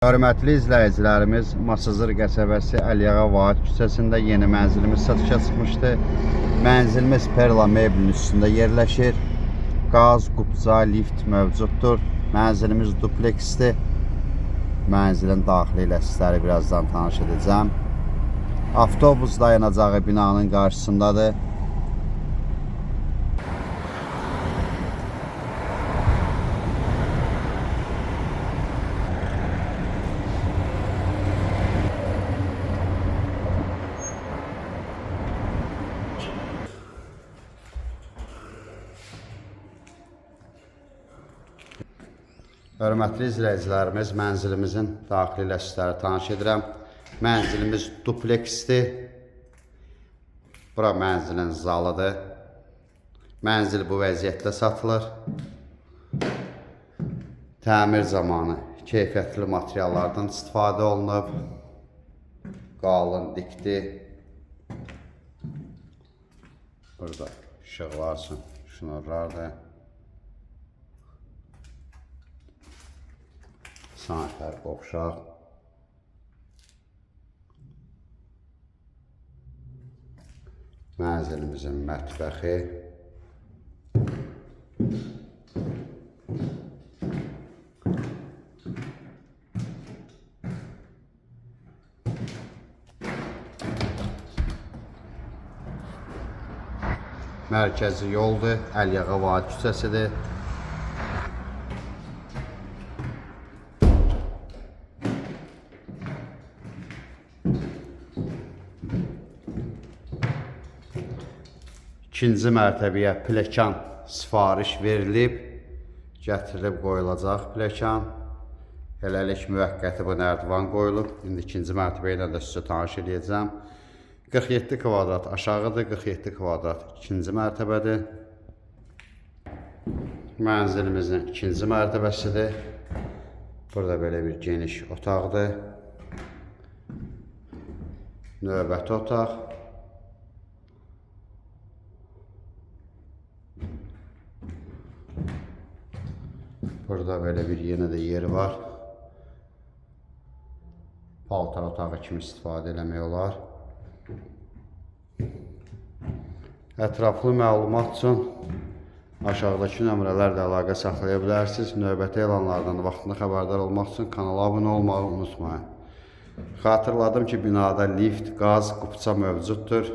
Hörmətli izləyicilərimiz, Masazır qəsəbəsi Əliağa Vahid küçəsində yeni mənzilimiz satışa çıxmışdı. Mənzilimiz Perla meblin üstündə yerləşir. Qaz, qubca, lift mövcuddur. Mənzilimiz dupleksdir. Mənzilin daxili ilə sizləri birazdan tanış edəcəm. Avtobus dayanacağı binanın qarşısındadır. Hörmətli izləyicilərimiz, mənzilimizin daxili ilə sizləri tanış edirəm. Mənzilimiz dupleksdir. Bura mənzilin zalıdır. Mənzil bu vəziyyətdə satılır. Təmir zamanı keyfiyyətli materiallardan istifadə olunub. Qalın, dikdi. Burada işıqlar üçün şunurlardır. Sanitər qovşaq. Mənzilimizin mətbəxi. Mərkəzi yoldur, Əliağa Vahid küçəsidir. İkinci mərtəbəyə pləkan sifariş verilib, gətirilib qoyulacaq pləkan. Hələlik müvəqqəti bu nərdivan qoyulub. İndi ikinci mərtəbə ilə də sizə tanış edəcəm. 47 kvadrat aşağıdır, 47 kvadrat ikinci mərtəbədir. Mənzilimizin ikinci mərtəbəsidir. Burada belə bir geniş otaqdır. Növbəti otaq. Burada böyle bir yine de yeri var. Paltar otağı kimi istifadə eləmək olar. Ətraflı məlumat üçün aşağıdakı nömrələrlə əlaqə saxlaya bilərsiniz. Növbəti elanlardan vaxtında xəbərdar olmaq üçün kanala abunə olmağı unutmayın. Xatırladım ki, binada lift, qaz, qubça mövcuddur.